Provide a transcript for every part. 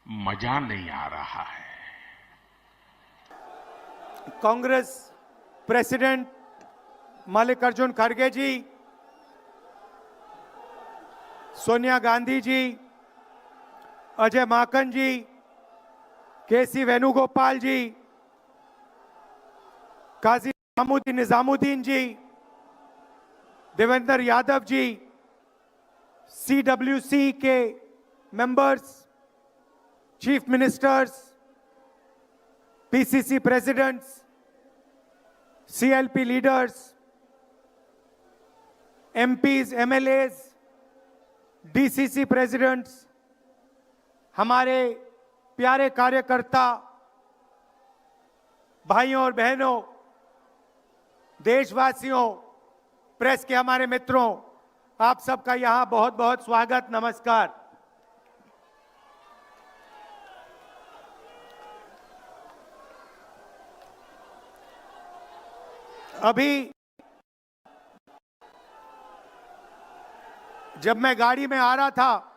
मजा नहीं आ रहा है। कांग्रेस प्रेसिडेंट मल्लिकार्जुन खड़गे जी, सोनिया गांधी जी, अजय माकन जी, केसी वेणुगोपाल जी, काजी निजामुद्दीन जी, देवेंद्र यादव जी, सीडब्ल्यूसी के members, chief ministers, PCC presidents, CLP leaders, MPs, MLAs, DCC presidents, हमारे प्यारे कार्यकर्ता भाइयों और बहनों, देशवासियों, प्रेस के हमारे मित्रों, आप सबका यहां बहुत बहुत स्वागत, नमस्कार। अभी जब मैं गाड़ी में आ रहा था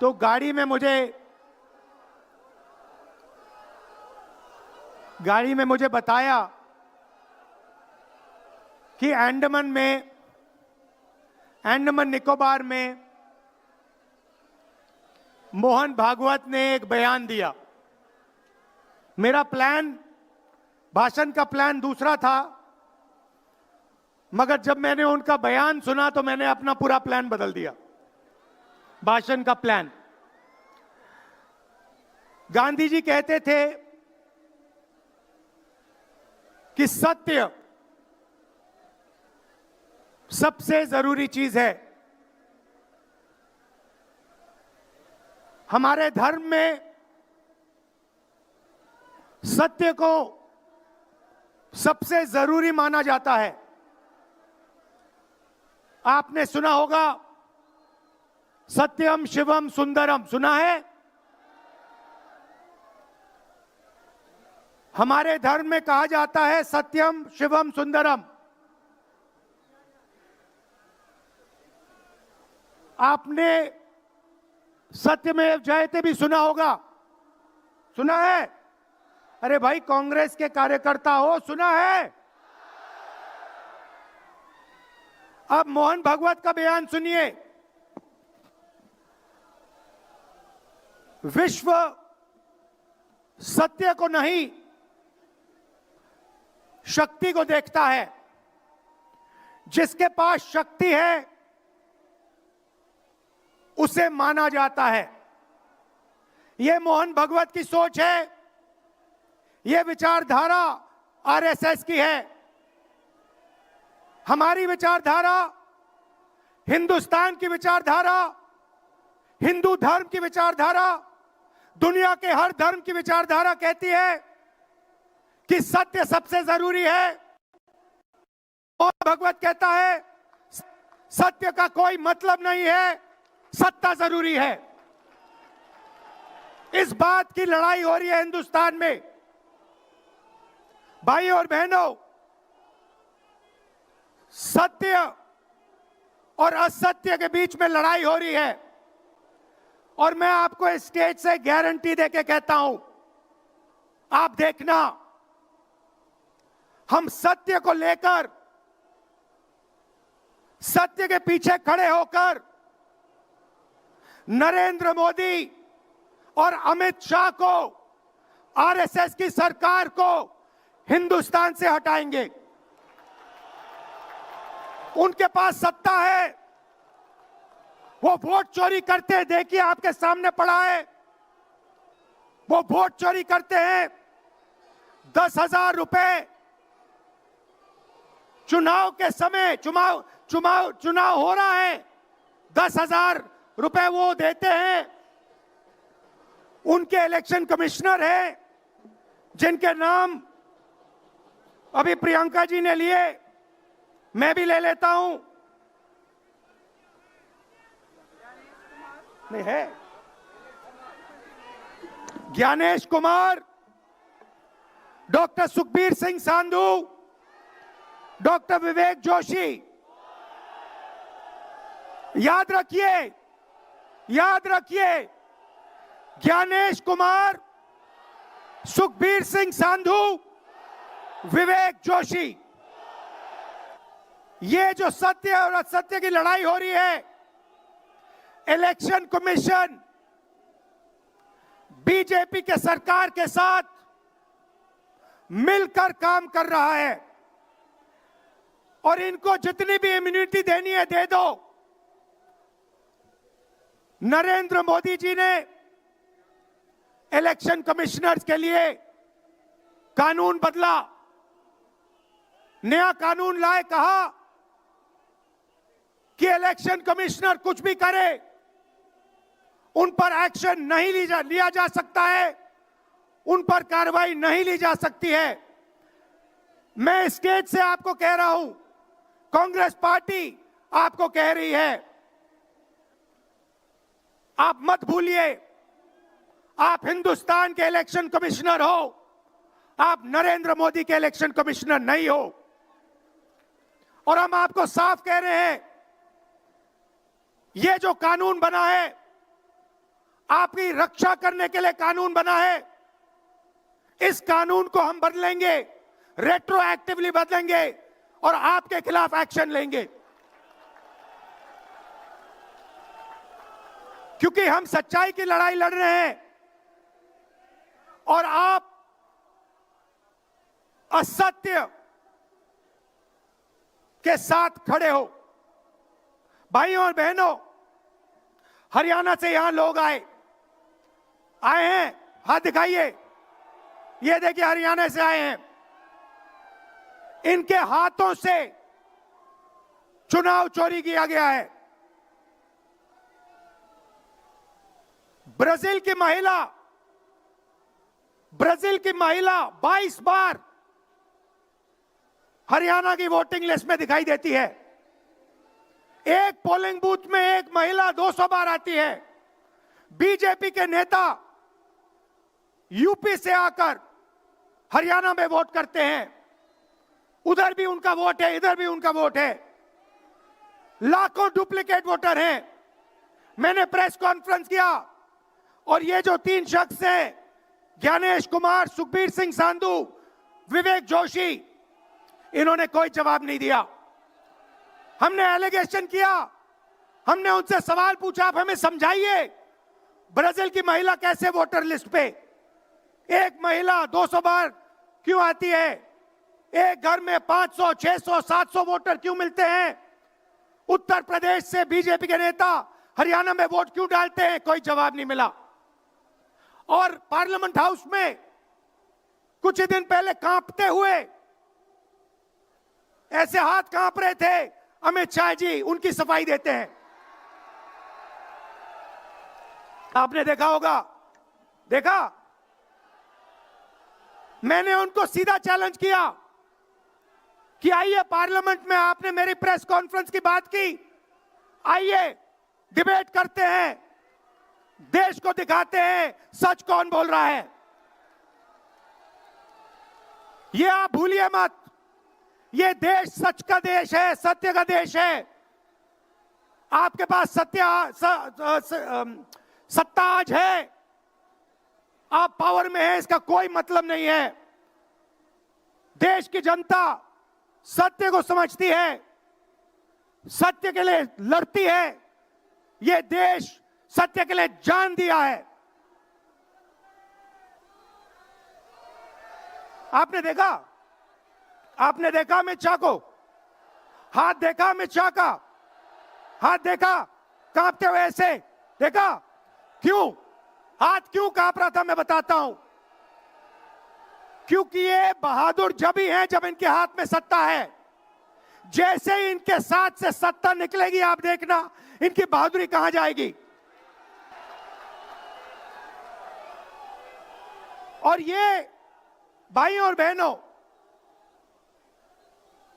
तो गाड़ी में मुझे बताया कि अंडमान निकोबार में मोहन भागवत ने एक बयान दिया। मेरा भाषण का प्लान दूसरा था, मगर जब मैंने उनका बयान सुना तो मैंने अपना पूरा प्लान बदल दिया, भाषण का प्लान। गांधी जी कहते थे कि सत्य सबसे जरूरी चीज है। हमारे धर्म में सत्य को सबसे जरूरी माना जाता है। आपने सुना होगा सत्यम शिवम सुंदरम, सुना है? हमारे धर्म में कहा जाता है सत्यम शिवम सुंदरम। आपने सत्यमेव जयते भी सुना होगा, सुना है? अरे भाई, कांग्रेस के कार्यकर्ता हो, सुना है? अब मोहन भागवत का बयान सुनिए। विश्व सत्य को नहीं, शक्ति को देखता है। जिसके पास शक्ति है उसे माना जाता है। यह मोहन भागवत की सोच है, यह विचारधारा आरएसएस की है। हमारी विचारधारा, हिंदुस्तान की विचारधारा, हिंदू धर्म की विचारधारा, दुनिया के हर धर्म की विचारधारा कहती है कि सत्य सबसे जरूरी है। और भगवत कहता है सत्य का कोई मतलब नहीं है, सत्ता जरूरी है। इस बात की लड़ाई हो रही है हिंदुस्तान में। भाई और बहनों, सत्य और असत्य के बीच में लड़ाई हो रही है। और मैं आपको इस स्टेज से गारंटी देके कहता हूं, आप देखना, हम सत्य को लेकर, सत्य के पीछे खड़े होकर नरेंद्र मोदी और अमित शाह को, आरएसएस की सरकार को हिंदुस्तान से हटाएंगे। उनके पास सत्ता है, वो वोट चोरी करते हैं, देखिए आपके सामने पड़ा है। वो वोट चोरी करते हैं। 10,000 रुपए चुनाव के समय, चुनाव हो रहा है, 10,000 रुपए वो देते हैं। उनके इलेक्शन कमिश्नर हैं, जिनके नाम अभी प्रियंका जी ने लिए, मैं भी ले लेता हूं। नहीं है? Gyanesh Kumar, doctor Sukhbir Singh Sandhu, doctor Vivek Joshi. याद रखिए, याद रखिए, ज्ञानेश कुमार, सुखबीर सिंह सांधू, विवेक जोशी, ये जो सत्य और असत्य की लड़ाई हो रही है, इलेक्शन कमीशन बीजेपी के सरकार के साथ मिलकर काम कर रहा है और इनको जितनी भी इम्यूनिटी देनी है दे दो। नरेंद्र मोदी जी ने इलेक्शन कमिश्नर्स के लिए कानून बदला, नया कानून लाए, कहा कि इलेक्शन कमिश्नर कुछ भी करे उन पर एक्शन नहीं लिया जा सकता है, उन पर कार्रवाई नहीं ली जा सकती है। मैं स्टेज से आपको कह रहा हूं, कांग्रेस पार्टी आपको कह रही है, आप मत भूलिए, आप हिंदुस्तान के इलेक्शन कमिश्नर हो, आप नरेंद्र मोदी के इलेक्शन कमिश्नर नहीं हो। और हम आपको साफ कह रहे हैं, यह जो कानून बना है, आपकी रक्षा करने के लिए कानून बना है, इस कानून को हम बदलेंगे, रेट्रोएक्टिवली बदलेंगे और आपके खिलाफ एक्शन लेंगे, क्योंकि हम सच्चाई की लड़ाई लड़ रहे हैं और आप असत्य के साथ खड़े हो। भाइयों और बहनों, हरियाणा से यहां लोग आए हैं, हाथ दिखाइए, ये देखिए हरियाणा से आए हैं, इनके हाथों से चुनाव चोरी किया गया है। ब्राजील की महिला 22 बार हरियाणा की वोटिंग लिस्ट में दिखाई देती है। एक पोलिंग बूथ में एक महिला 200 बार आती है। बीजेपी के नेता यूपी से आकर हरियाणा में वोट करते हैं, उधर भी उनका वोट है, इधर भी उनका वोट है। लाखों डुप्लीकेट वोटर हैं। मैंने प्रेस कॉन्फ्रेंस किया और ये जो 3 शख्स हैं, ज्ञानेश कुमार, सुखबीर सिंह सांधू, विवेक जोशी, इन्होंने कोई जवाब नहीं दिया। हमने एलिगेशन किया, हमने उनसे सवाल पूछा, आप हमें समझाइए ब्राजील की महिला कैसे वोटर लिस्ट पे, एक महिला 200 बार क्यों आती है, एक घर में 500, 600, 700 वोटर क्यों मिलते हैं, उत्तर प्रदेश से बीजेपी के नेता हरियाणा में वोट क्यों डालते हैं, कोई जवाब नहीं मिला। और पार्लियामेंट हाउस में कुछ ही दिन पहले कांपते हुए, ऐसे हाथ कांप रहे थे, अमित शाह जी उनकी सफाई देते हैं। आपने देखा होगा, देखा, मैंने उनको सीधा चैलेंज किया कि आइए पार्लियामेंट में, आपने मेरी प्रेस कॉन्फ्रेंस की बात की, आइए डिबेट करते हैं, देश को दिखाते हैं सच कौन बोल रहा है। ये आप भूलिए मत, ये देश सच का देश है, सत्य का देश है। आपके पास सत्ता आज है, आप पावर में हैं, इसका कोई मतलब नहीं है। देश की जनता सत्य को समझती है, सत्य के लिए लड़ती है। ये देश सत्य के लिए जान दिया है। आपने देखा अमित शाह को, हाथ देखा अमित शाह का, हाथ देखा कांपते हुए, ऐसे देखा, क्यों हाथ क्यों कांप रहा था, मैं बताता हूं। क्योंकि ये बहादुर जब ही हैं जब इनके हाथ में सत्ता है। जैसे ही इनके साथ से सत्ता निकलेगी, आप देखना इनकी बहादुरी कहां जाएगी। और ये भाइयों और बहनों,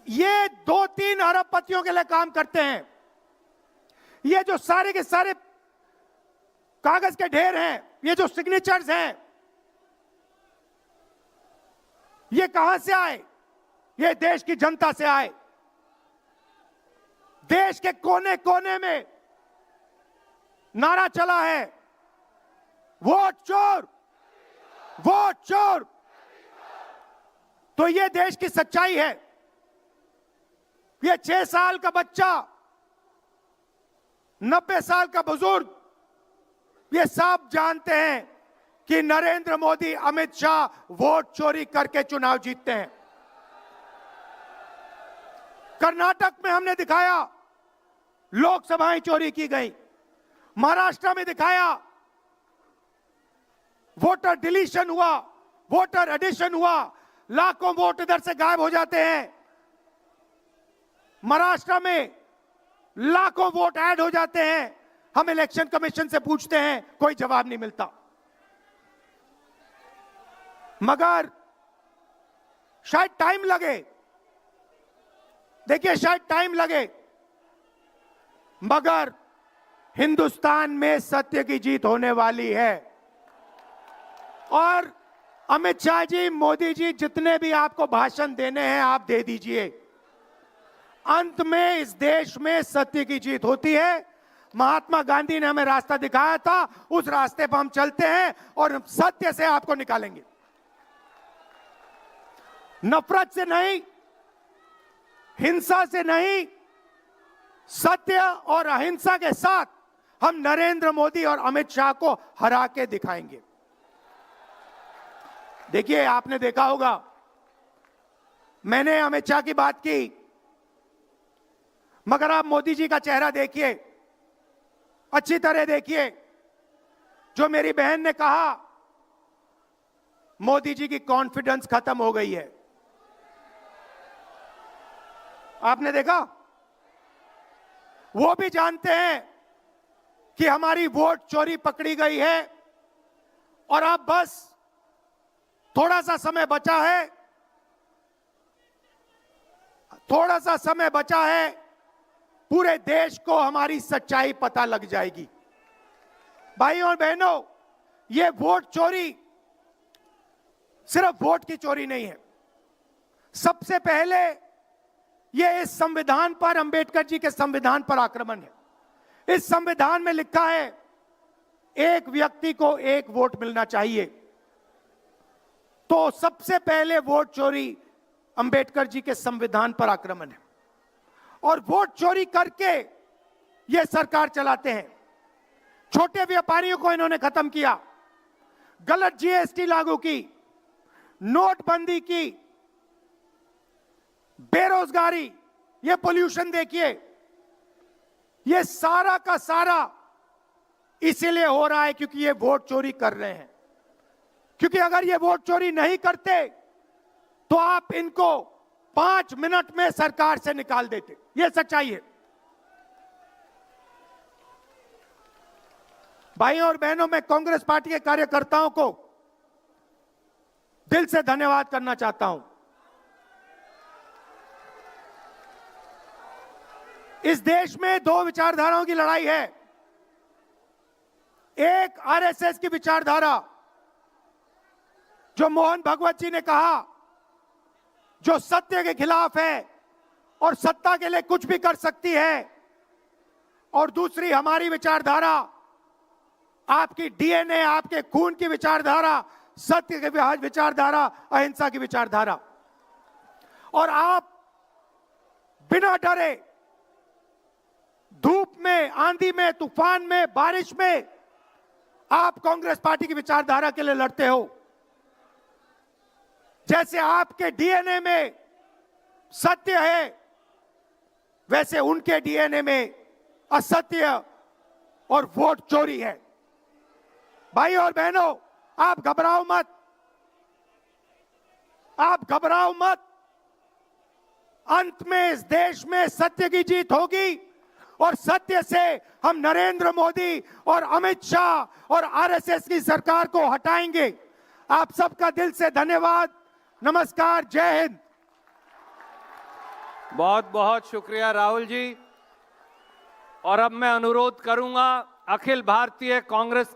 ये 2-3 अरबपतियों के लिए काम करते हैं। ये जो सारे के सारे कागज के ढेर हैं, ये जो सिग्नेचर्स हैं, ये कहां से आए? ये देश की जनता से आए। देश के कोने कोने में नारा चला है, वोट चोर, वोट चोर। तो ये देश की सच्चाई है। ये 6 साल का बच्चा, 90 साल का बुजुर्ग, ये सब जानते हैं कि नरेंद्र मोदी, अमित शाह वोट चोरी करके चुनाव जीतते हैं। कर्नाटक में हमने दिखाया लोकसभाएं चोरी की गई, महाराष्ट्र में दिखाया वोटर डिलीशन हुआ, वोटर एडिशन हुआ, लाखों वोट इधर से गायब हो जाते हैं। महाराष्ट्र में लाखों वोट ऐड हो जाते हैं। हम इलेक्शन कमीशन से पूछते हैं, कोई जवाब नहीं मिलता। मगर शायद टाइम लगे, देखिए शायद टाइम लगे, मगर हिंदुस्तान में सत्य की जीत होने वाली है। और अमित शाह जी, मोदी जी, जितने भी आपको भाषण देने हैं आप दे दीजिए। अंत में इस देश में सत्य की जीत होती है। महात्मा गांधी ने हमें रास्ता दिखाया था, उस रास्ते पर हम चलते हैं और सत्य से आपको निकालेंगे। नफरत से नहीं, हिंसा से नहीं, सत्य और अहिंसा के साथ हम नरेंद्र मोदी और अमित शाह को हरा के दिखाएंगे। देखिए, आपने देखा होगा, मैंने अमित शाह की बात की, मगर आप मोदी जी का चेहरा देखिए, अच्छी तरह देखिए। जो मेरी बहन ने कहा, मोदी जी की कॉन्फिडेंस खत्म हो गई है। आपने देखा, वो भी जानते हैं कि हमारी वोट चोरी पकड़ी गई है और अब बस थोड़ा सा समय बचा है, थोड़ा सा समय बचा है, पूरे देश को हमारी सच्चाई पता लग जाएगी। भाइयों और बहनों, ये वोट चोरी सिर्फ वोट की चोरी नहीं है। सबसे पहले ये इस संविधान पर, अंबेडकर जी के संविधान पर आक्रमण है। इस संविधान में लिखा है एक व्यक्ति को एक वोट मिलना चाहिए। तो सबसे पहले वोट चोरी अंबेडकर जी के संविधान पर आक्रमण है। और वोट चोरी करके ये सरकार चलाते हैं। छोटे व्यापारियों को इन्होंने खत्म किया, गलत जीएसटी लागू की, नोटबंदी की, बेरोजगारी, ये पोल्यूशन देखिए, ये सारा का सारा इसीलिए हो रहा है क्योंकि ये वोट चोरी कर रहे हैं। क्योंकि अगर ये वोट चोरी नहीं करते तो आप इनको 5 मिनट में सरकार से निकाल देते। ये सच्चाई है। भाइयों और बहनों, मैं कांग्रेस पार्टी के कार्यकर्ताओं को दिल से धन्यवाद करना चाहता हूं। इस देश में 2 विचारधाराओं की लड़ाई है। एक आरएसएस की विचारधारा, जो मोहन भगवत जी ने कहा, जो सत्य के खिलाफ है और सत्ता के लिए कुछ भी कर सकती है। और दूसरी हमारी विचारधारा, आपकी डीएनए, आपके खून की विचारधारा, सत्य की विचारधारा, अहिंसा की विचारधारा। और आप बिना डरे, धूप में, आंधी में, तूफान में, बारिश में, आप कांग्रेस पार्टी की विचारधारा के लिए लड़ते हो। जैसे आपके डीएनए में सत्य है, वैसे उनके डीएनए में असत्य और वोट चोरी है। भाइयों और बहनों, आप घबराओ मत, आप घबराओ मत। अंत में इस देश में सत्य की जीत होगी और सत्य से हम नरेंद्र मोदी और अमित शाह और आरएसएस की सरकार को हटाएंगे। आप सबका दिल से धन्यवाद। नमस्कार, जय हिंद। बहुत बहुत शुक्रिया राहुल जी। और अब मैं अनुरोध करूंगा अखिल भारतीय कांग्रेस